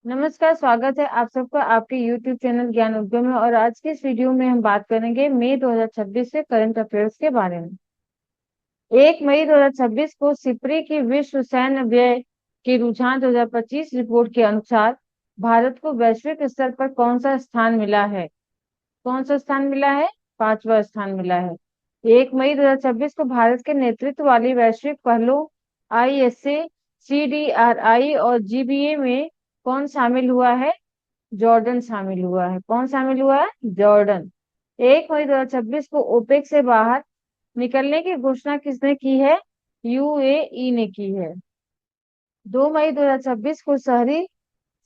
नमस्कार, स्वागत है आप सबका आपके YouTube चैनल ज्ञान उद्गम में। और आज की इस वीडियो में हम बात करेंगे मई 2026 से करंट अफेयर्स के बारे में। 1 मई 2026 को सिप्री की विश्व सैन्य व्यय के रुझान 2025 रिपोर्ट के अनुसार भारत को वैश्विक स्तर पर कौन सा स्थान मिला है? कौन सा स्थान मिला है? 5वां स्थान मिला है। 1 मई 2026 को भारत के नेतृत्व वाली वैश्विक पहलों ISA, CDRI और GBA में कौन शामिल हुआ है? जॉर्डन शामिल हुआ है। कौन शामिल हुआ है? जॉर्डन। 1 मई 2026 को ओपेक से बाहर निकलने की घोषणा किसने की है? UAE ने की है। 2 मई 2026 को शहरी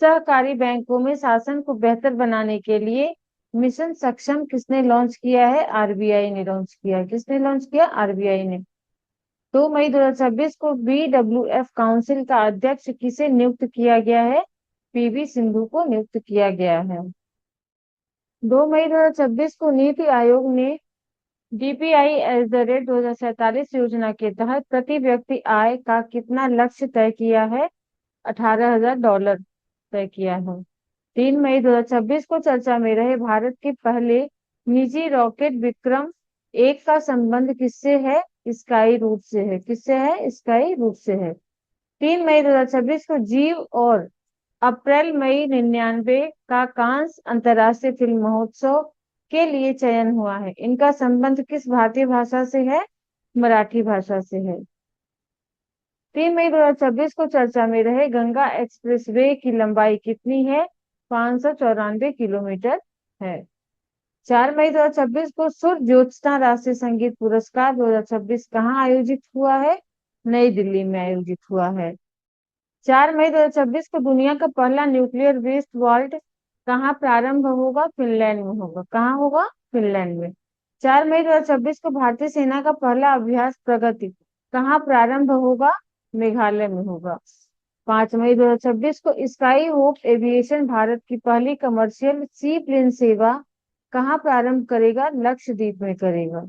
सहकारी बैंकों में शासन को बेहतर बनाने के लिए मिशन सक्षम किसने लॉन्च किया है? RBI ने लॉन्च किया। किसने लॉन्च किया? RBI ने। 2 मई 2026 को BWF काउंसिल का अध्यक्ष किसे नियुक्त किया गया है? PV सिंधु को नियुक्त किया गया है। 2 मई 2026 को नीति आयोग ने DPI @ 2047 योजना के तहत प्रति व्यक्ति आय का कितना लक्ष्य तय किया है? $18,000 तय किया है। 3 मई 2026 को चर्चा में रहे भारत के पहले निजी रॉकेट विक्रम-1 का संबंध किससे है? स्काई रूट से है। किससे है? स्काई रूट से है। 3 मई 2026 को जीव और अप्रैल मई 99 का कांस अंतर्राष्ट्रीय फिल्म महोत्सव के लिए चयन हुआ है। इनका संबंध किस भारतीय भाषा से है? मराठी भाषा से है। 3 मई 2026 को चर्चा में रहे गंगा एक्सप्रेसवे की लंबाई कितनी है? 594 किलोमीटर है। 4 मई 2026 को सुर ज्योत्सना राष्ट्रीय संगीत पुरस्कार 2026 कहाँ आयोजित हुआ है? नई दिल्ली में आयोजित हुआ है। 4 मई 2026 को दुनिया का पहला न्यूक्लियर वेस्ट वॉल्ट कहाँ प्रारंभ होगा? फिनलैंड में होगा। कहाँ होगा? फिनलैंड में। 4 मई 2026 को भारतीय सेना का पहला अभ्यास प्रगति कहाँ प्रारंभ होगा? मेघालय में होगा। 5 मई 2026 को स्काई होप एविएशन भारत की पहली कमर्शियल सी प्लेन सेवा कहाँ प्रारंभ करेगा? लक्षद्वीप में करेगा।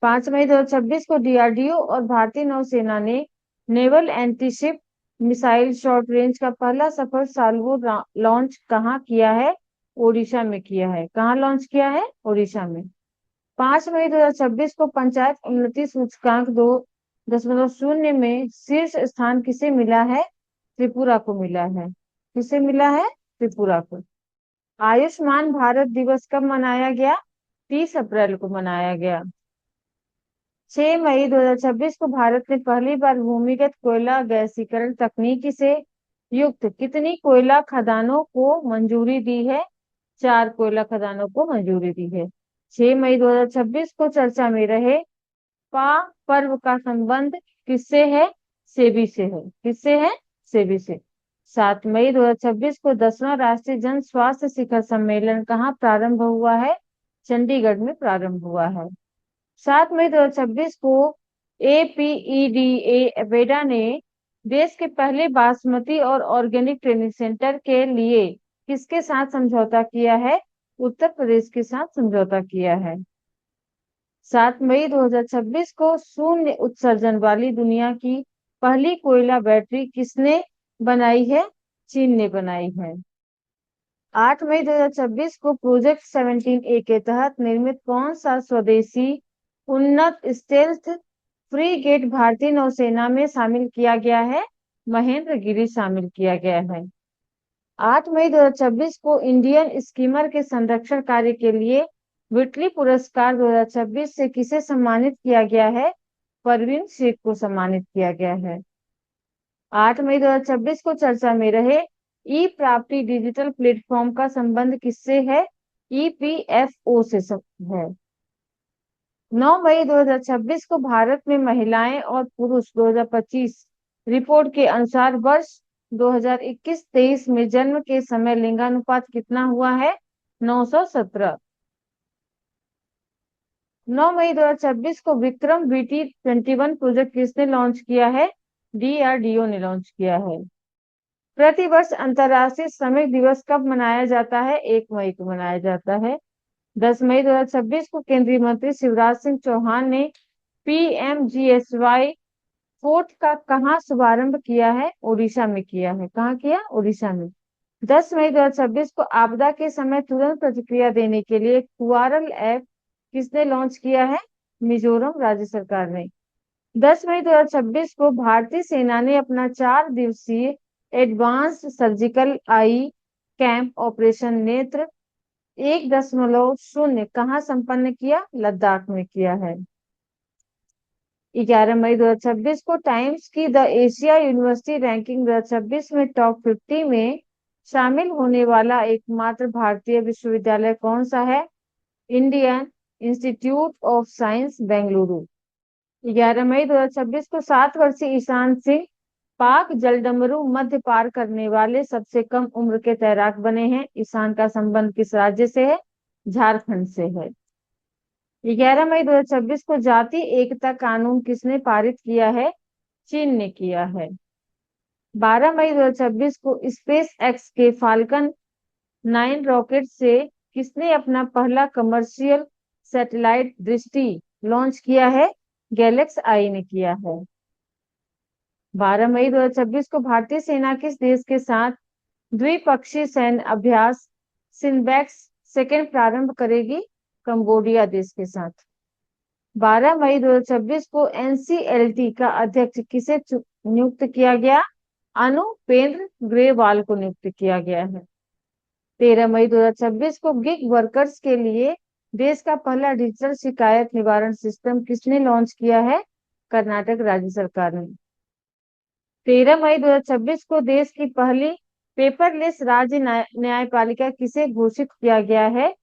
5 मई 2026 को DRDO और भारतीय नौसेना ने naval antiship missile short range का पहला सफल साल्वो लॉन्च कहाँ किया है? ओडिशा में किया है। कहाँ लॉन्च किया है? ओडिशा में। 5 मई 2026 को पंचायत उन्नति सूचकांक 2.0 में शीर्ष स्थान किसे मिला है? त्रिपुरा को मिला है। किसे मिला है? त्रिपुरा को। आयुष्मान भारत दिवस कब मनाया गया? 30 अप्रैल को मनाया गया। 6 मई 2026 को भारत ने पहली बार भूमिगत कोयला गैसीकरण तकनीक से युक्त कितनी कोयला खदानों को मंजूरी दी है? 4 कोयला खदानों को मंजूरी दी है। 6 मई 2026 को चर्चा में रहे पा पर्व का संबंध किससे है? सेबी से है। किससे है? सेबी से। 7 मई 2026 को 10वां राष्ट्रीय जन स्वास्थ्य शिखर सम्मेलन कहाँ प्रारंभ हुआ है? चंडीगढ़ में प्रारंभ हुआ है। 7 मई 2026 को APEDA वेडा ने देश के पहले बासमती और ऑर्गेनिक ट्रेनिंग सेंटर के लिए किसके साथ समझौता किया है? उत्तर प्रदेश के साथ समझौता किया है। 7 मई 2026 को शून्य उत्सर्जन वाली दुनिया की पहली कोयला बैटरी किसने बनाई है? चीन ने बनाई है। 8 मई 2026 को प्रोजेक्ट 17A के तहत निर्मित कौन सा स्वदेशी उन्नत स्टेल्थ फ्रीगेट भारतीय नौसेना में शामिल किया गया है? महेंद्रगिरी शामिल किया गया है। 8 मई 2026 को इंडियन स्कीमर के संरक्षण कार्य के लिए विटली पुरस्कार 2026 से किसे सम्मानित किया गया है? परवीन शेख को सम्मानित किया गया है। 8 मई 2026 को चर्चा में रहे ई प्राप्ति डिजिटल प्लेटफॉर्म का संबंध किससे है? EPFO से है। 9 मई 2026 को भारत में महिलाएं और पुरुष 2025 रिपोर्ट के अनुसार वर्ष 2021-23 में जन्म के समय लिंगानुपात कितना हुआ है? 917। 9 मई 2026 को विक्रम VT-21 प्रोजेक्ट किसने लॉन्च किया है? DRDO ने लॉन्च किया है। प्रतिवर्ष अंतर्राष्ट्रीय श्रमिक दिवस कब मनाया जाता है? 1 मई को मनाया जाता है। 10 मई 2026 को केंद्रीय मंत्री शिवराज सिंह चौहान ने PMGSY विस्फोट का कहाँ शुभारंभ किया है? उड़ीसा में किया है। कहाँ किया? उड़ीसा में। 10 मई 2026 को आपदा के समय तुरंत प्रतिक्रिया देने के लिए कुआरल ऐप किसने लॉन्च किया है? मिजोरम राज्य सरकार ने। 10 मई 2026 को भारतीय सेना ने अपना 4 दिवसीय एडवांस सर्जिकल आई कैंप ऑपरेशन नेत्र 1.0 कहाँ संपन्न किया? लद्दाख में किया है। 11 मई 2026 को टाइम्स की द एशिया यूनिवर्सिटी रैंकिंग 2026 में टॉप 50 में शामिल होने वाला एकमात्र भारतीय विश्वविद्यालय कौन सा है? Indian institute of science Bengaluru. 11 मई 2026 को 7 वर्षीय ईशान सिंह पाक जलडमरू मध्य पार करने वाले सबसे कम उम्र के तैराक बने हैं। ईशान का संबंध किस राज्य से है? झारखंड से है। 11 मई 2026 को जाति एकता कानून किसने पारित किया है? चीन ने किया है। 12 मई 2026 को स्पेस एक्स के फाल्कन 9 रॉकेट से किसने अपना पहला कमर्शियल सैटेलाइट दृष्टि लॉन्च किया है? गैलेक्स आई ने किया है। 12 मई 2026 को भारतीय सेना किस देश के साथ द्विपक्षीय सैन्य अभ्यास सिनबैक्स सेकेंड प्रारंभ करेगी? कंबोडिया देश के साथ। 12 मई 2026 को एनसीएलटी का अध्यक्ष किसे नियुक्त किया गया? अनुपेंद्र ग्रेवाल को नियुक्त किया गया है। 13 मई 2026 को गिग वर्कर्स के लिए देश का पहला डिजिटल शिकायत निवारण सिस्टम किसने लॉन्च किया है? कर्नाटक राज्य सरकार ने। 13 मई 2026 को देश की पहली पेपरलेस राज्य न्यायपालिका किसे घोषित किया गया है?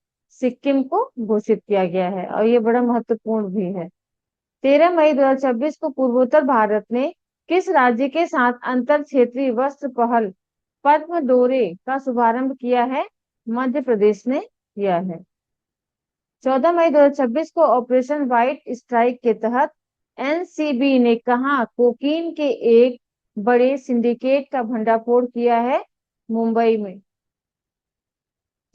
सिक्किम को घोषित किया गया है और ये बड़ा महत्वपूर्ण भी है। 13 मई 2026 को पूर्वोत्तर भारत ने किस राज्य के साथ अंतर क्षेत्रीय वस्त्र पहल पद्म दौरे का शुभारंभ किया है? मध्य प्रदेश ने किया है। 14 मई 2026 को ऑपरेशन व्हाइट स्ट्राइक के तहत एनसीबी ने कहा कोकीन के एक बड़े सिंडिकेट का भंडाफोड़ किया है? मुंबई में।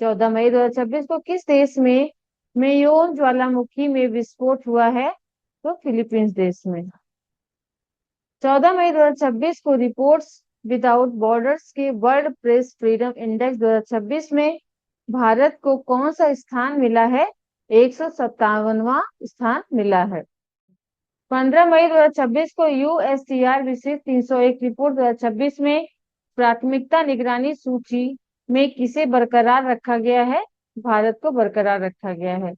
14 मई 2026 को किस देश में मेयोन ज्वालामुखी में विस्फोट हुआ है? तो फिलीपींस देश में। 14 मई 2026 को रिपोर्ट्स विदाउट बॉर्डर्स के वर्ल्ड प्रेस फ्रीडम इंडेक्स 2026 में भारत को कौन सा स्थान मिला है? 157वां स्थान मिला है। 15 मई 2026 को यूएसटीआर विशेष 301 रिपोर्ट 2026 में प्राथमिकता निगरानी सूची में किसे बरकरार रखा गया है? भारत को बरकरार रखा गया है।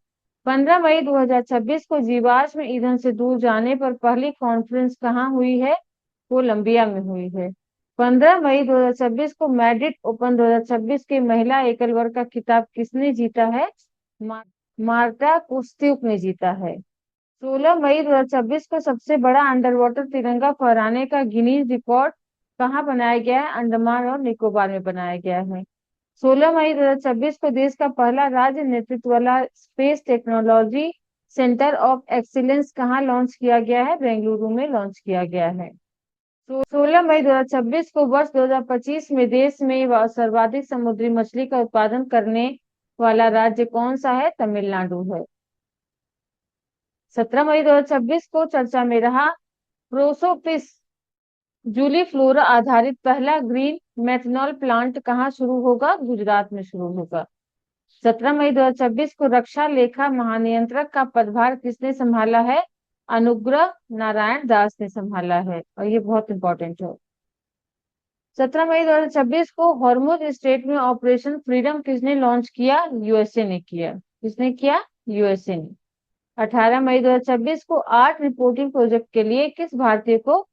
15 मई 2026 को जीवाश्म ईंधन से दूर जाने पर पहली कॉन्फ्रेंस कहाँ हुई है? कोलंबिया में हुई है। 15 मई 2026 को मैड्रिड ओपन 2026 के महिला एकल वर्ग का खिताब किसने जीता है? मार्टा कुस्त्युक ने जीता है। 16 मई 2026 को सबसे बड़ा अंडर वाटर तिरंगा फहराने का गिनीज रिकॉर्ड कहाँ बनाया गया है? अंडमान और निकोबार में बनाया गया है। 16 मई 2026 को देश का पहला राज्य नेतृत्व वाला space technology centre of excellence कहाँ लॉन्च किया गया है? बेंगलुरु में लॉन्च किया गया है। 16 मई 2026 को वर्ष 2025 में देश में सर्वाधिक समुद्री मछली का उत्पादन करने वाला राज्य कौन सा है? तमिलनाडु है। 17 मई 2026 को चर्चा में रहा प्रोसोपिस जूलीफ्लोरा आधारित पहला ग्रीन मेथनॉल प्लांट कहाँ शुरू होगा? गुजरात में शुरू होगा। 17 मई 2026 को रक्षा लेखा महानियंत्रक का पदभार किसने संभाला है? अनुग्रह नारायण दास ने संभाला है और ये बहुत इंपॉर्टेंट है। 17 मई 2026 को हॉर्मुज स्ट्रेट में ऑपरेशन फ्रीडम किसने लॉन्च किया? यूएसए ने किया। किसने किया? यूएसए ने। 18 मई 2026 को आर्ट रिपोर्टिंग प्रोजेक्ट के लिए किस भारतीय को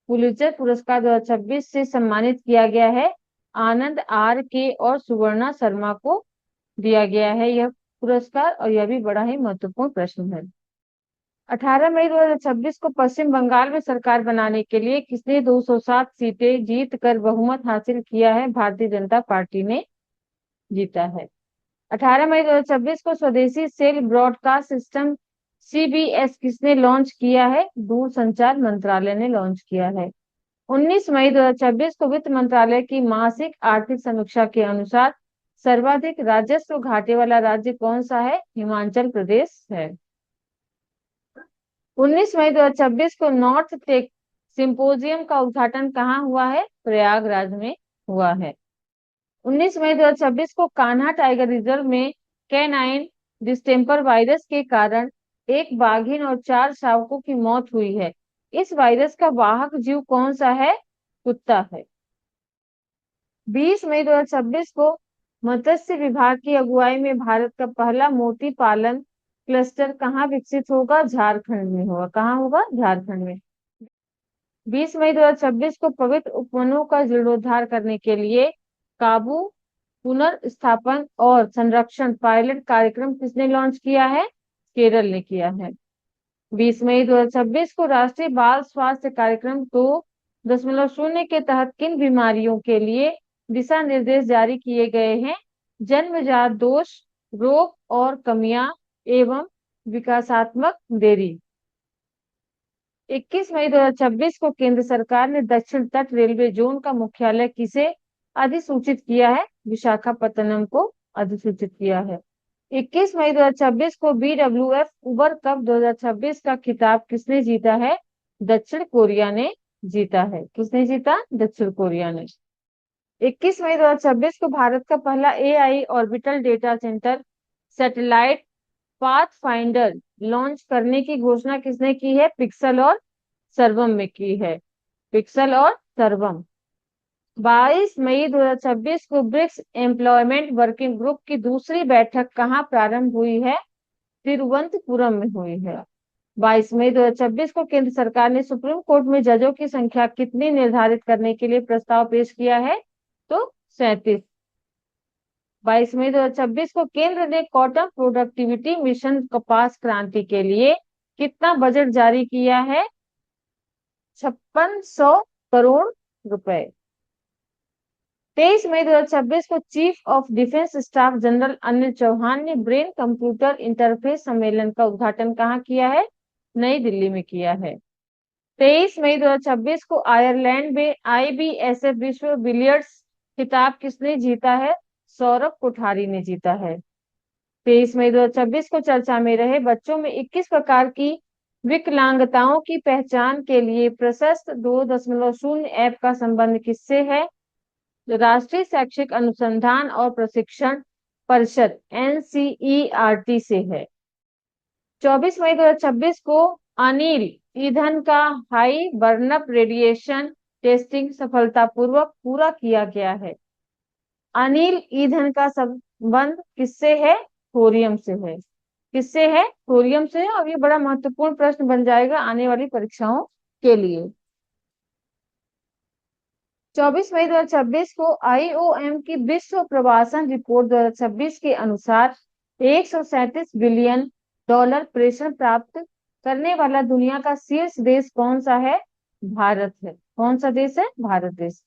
पुलित्जर पुरस्कार 2026 से सम्मानित किया गया है? आनंद आर के और सुवर्णा शर्मा को दिया गया है यह पुरस्कार और यह भी बड़ा ही महत्वपूर्ण प्रश्न है। 18 मई 2026 को पश्चिम बंगाल में सरकार बनाने के लिए किसने 207 सीटें जीत कर बहुमत हासिल किया है? भारतीय जनता पार्टी ने जीता है। 18 मई 2026 को स्वदेशी सेल ब्रॉडकास्ट सिस्टम सीबीएस किसने लॉन्च किया है? दूरसंचार मंत्रालय ने लॉन्च किया है। 19 मई 2026 को वित्त मंत्रालय की मासिक आर्थिक समीक्षा के अनुसार सर्वाधिक राजस्व घाटे वाला राज्य कौन सा है? हिमाचल प्रदेश है। 19 मई 2026 को नॉर्थ टेक सिंपोजियम का उद्घाटन कहाँ हुआ है? प्रयागराज में हुआ है। 19 मई 2026 को कान्हा टाइगर रिजर्व में कैनाइन डिस्टेम्पर वायरस के कारण एक बाघिन और 4 शावकों की मौत हुई है। इस वायरस का वाहक जीव कौन सा है? कुत्ता है। 20 मई 2026 को मत्स्य विभाग की अगुवाई में भारत का पहला मोती पालन क्लस्टर कहाँ विकसित होगा? झारखंड में होगा। कहाँ होगा? झारखंड में। 20 मई 2026 को पवित्र उपवनों का जीर्णोद्धार करने के लिए काबू पुनर्स्थापन और संरक्षण पायलट कार्यक्रम किसने लॉन्च किया है? केरल ने किया है। 20 मई 2026 को राष्ट्रीय बाल स्वास्थ्य कार्यक्रम 2.0 के तहत किन बीमारियों के लिए दिशा निर्देश जारी किए गए हैं? जन्मजात दोष, रोग और कमियां एवं विकासात्मक देरी। 21 मई 2026 को केंद्र सरकार ने दक्षिण तट रेलवे जोन का मुख्यालय किसे अधिसूचित किया है? विशाखापत्तनम को अधिसूचित किया है। 21 मई 2026 को BWF उबर कप 2026 का खिताब किसने जीता है? दक्षिण कोरिया ने जीता है। किसने जीता? दक्षिण कोरिया ने। 21 मई 2026 को भारत का पहला AI orbital data centre satellite path finder launch करने की घोषणा किसने की है? पिक्सल और सर्वम में की है। पिक्सल और सर्वम। 22 मई 2026 को ब्रिक्स एम्प्लॉयमेंट वर्किंग ग्रुप की दूसरी बैठक कहाँ प्रारंभ हुई है? तिरुवनंतपुरम में हुई है। 22 मई 2026 को केंद्र सरकार ने सुप्रीम कोर्ट में जजों की संख्या कितनी निर्धारित करने के लिए प्रस्ताव पेश किया है? तो 37। 22 मई 2026 को केंद्र ने कॉटन प्रोडक्टिविटी मिशन कपास क्रांति के लिए कितना बजट जारी किया है? 5600 करोड़ रुपए। 23 मई 2026 को chief of defence staff general Anil Chauhan ने ब्रेन कंप्यूटर इंटरफेस सम्मेलन का उद्घाटन कहाँ किया है? नई दिल्ली में किया है। 23 मई 2026 को आयरलैंड में IBSF विश्व बिलियर्ड्स खिताब किसने जीता है? सौरभ कोठारी ने जीता है। 23 मई 2026 को चर्चा में रहे बच्चों में 21 प्रकार की विकलांगताओं की पहचान के लिए प्रशस्त 2.0 ऐप का संबंध किससे है? राष्ट्रीय शैक्षिक अनुसंधान और प्रशिक्षण परिषद NCERT से है। 24 मई 2026 को अनिल ईंधन का हाई बर्नअप रेडिएशन टेस्टिंग सफलतापूर्वक पूरा किया गया है। अनिल ईंधन का संबंध किससे है? थोरियम से है। किससे है? थोरियम से है। और ये बड़ा महत्वपूर्ण प्रश्न बन जाएगा आने वाली परीक्षाओं के लिए। 24 मई 2026 को IOM की विश्व प्रवासन रिपोर्ट 2026 के अनुसार 137 बिलियन डॉलर प्रेषण प्राप्त करने वाला दुनिया का शीर्ष देश कौन सा है? भारत है। कौन सा देश है? भारत देश।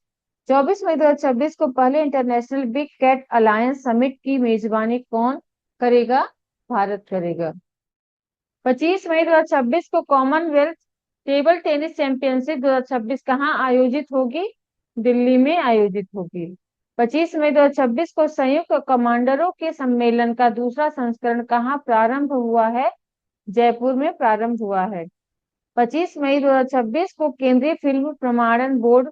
24 मई 2026 को पहले international big cat alliance summit की मेजबानी कौन करेगा? भारत करेगा। 25 मई 2026 को कॉमनवेल्थ टेबल टेनिस चैंपियनशिप 2026 कहाँ आयोजित होगी? दिल्ली में आयोजित होगी। 25 मई 2026 को संयुक्त कमांडरों के सम्मेलन का दूसरा संस्करण कहाँ प्रारंभ हुआ है? जयपुर में प्रारंभ हुआ है। 25 मई 2026 को केंद्रीय फिल्म प्रमाणन बोर्ड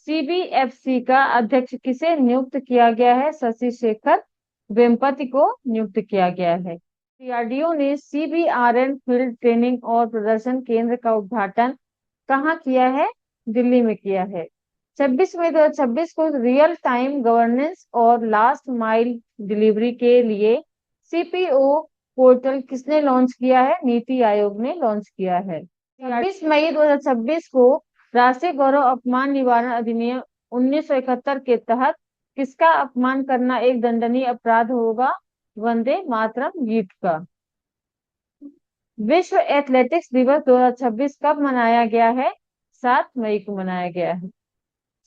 CBFC का अध्यक्ष किसे नियुक्त किया गया है? शशि शेखर वेम्पति को नियुक्त किया गया है। DRDO ने CBRN फील्ड ट्रेनिंग और प्रदर्शन केंद्र का उद्घाटन कहाँ किया है? दिल्ली में किया है। 26 मई 2026 को रियल टाइम गवर्नेंस और लास्ट माइल डिलीवरी के लिए CPO पोर्टल किसने लॉन्च किया है? नीति आयोग ने लॉन्च किया है। 26 मई 2026 को राष्ट्रीय गौरव अपमान निवारण अधिनियम 1971 के तहत किसका अपमान करना एक दंडनीय अपराध होगा? वंदे मातरम गीत का। विश्व एथलेटिक्स दिवस 2026 कब मनाया गया है? 7 मई को मनाया गया है।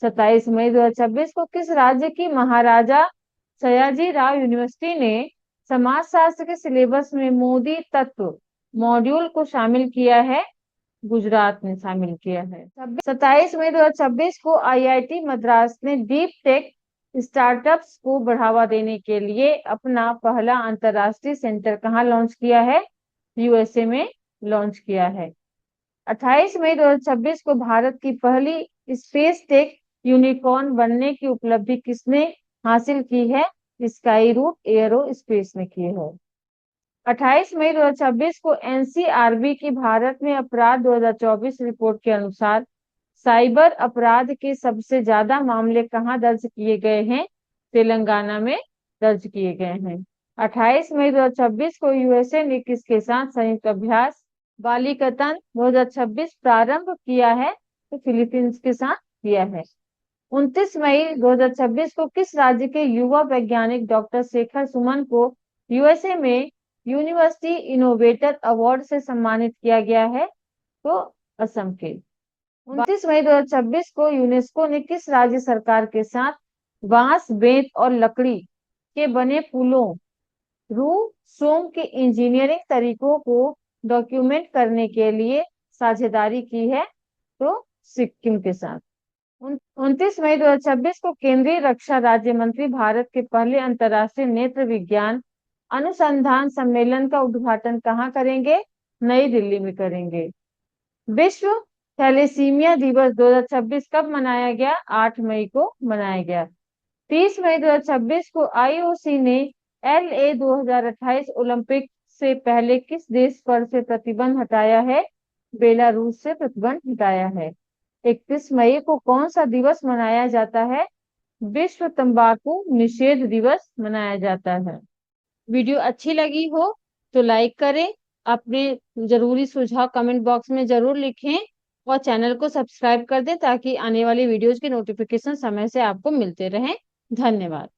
27 मई 2026 को किस राज्य की महाराजा सयाजी राव यूनिवर्सिटी ने समाजशास्त्र के सिलेबस में मोदी तत्व मॉड्यूल को शामिल किया है? गुजरात ने शामिल किया है। 27 मई 2026 को IIT मद्रास ने डीप टेक स्टार्टअप्स को बढ़ावा देने के लिए अपना पहला अंतरराष्ट्रीय सेंटर कहाँ लॉन्च किया है? USA में लॉन्च किया है। 28 मई 2026 को भारत की पहली स्पेस टेक यूनिकॉर्न बनने की उपलब्धि किसने हासिल की है? स्काई रूट एयरो स्पेस ने की है। 28 मई 2026 को एनसीआरबी की भारत में अपराध 2024 रिपोर्ट के अनुसार साइबर अपराध के सबसे ज्यादा मामले कहाँ दर्ज किए गए हैं? तेलंगाना में दर्ज किए गए हैं। 28 मई 2026 को यूएसए ने किसके साथ संयुक्त अभ्यास बालिकतन 2026 प्रारंभ किया है? तो फिलीपींस के साथ किया है। 29 मई 2026 को किस राज्य के युवा वैज्ञानिक डॉक्टर शेखर सुमन को यूएसए में यूनिवर्सिटी इनोवेटर अवार्ड से सम्मानित किया गया है? तो असम के। 29 मई 2026 को यूनेस्को ने किस राज्य सरकार के साथ बांस, बेंत और लकड़ी के बने पुलों रू सोम के इंजीनियरिंग तरीकों को डॉक्यूमेंट करने के लिए साझेदारी की है? तो सिक्किम के साथ। 29 मई 2026 को केंद्रीय रक्षा राज्य मंत्री भारत के पहले अंतर्राष्ट्रीय नेत्र विज्ञान अनुसंधान सम्मेलन का उद्घाटन कहाँ करेंगे? नई दिल्ली में करेंगे। विश्व थैलेसीमिया दिवस 2026 कब मनाया गया? 8 मई को मनाया गया। 30 मई 2026 को आईओसी ने LA 2028 ओलंपिक से पहले किस देश पर से प्रतिबंध हटाया है? बेलारूस से प्रतिबंध हटाया है। 31 मई को कौन सा दिवस मनाया जाता है? विश्व तंबाकू निषेध दिवस मनाया जाता है। वीडियो अच्छी लगी हो तो लाइक करें, अपने जरूरी सुझाव कमेंट बॉक्स में जरूर लिखें और चैनल को सब्सक्राइब कर दें ताकि आने वाली वीडियोज के नोटिफिकेशन समय से आपको मिलते रहें। धन्यवाद।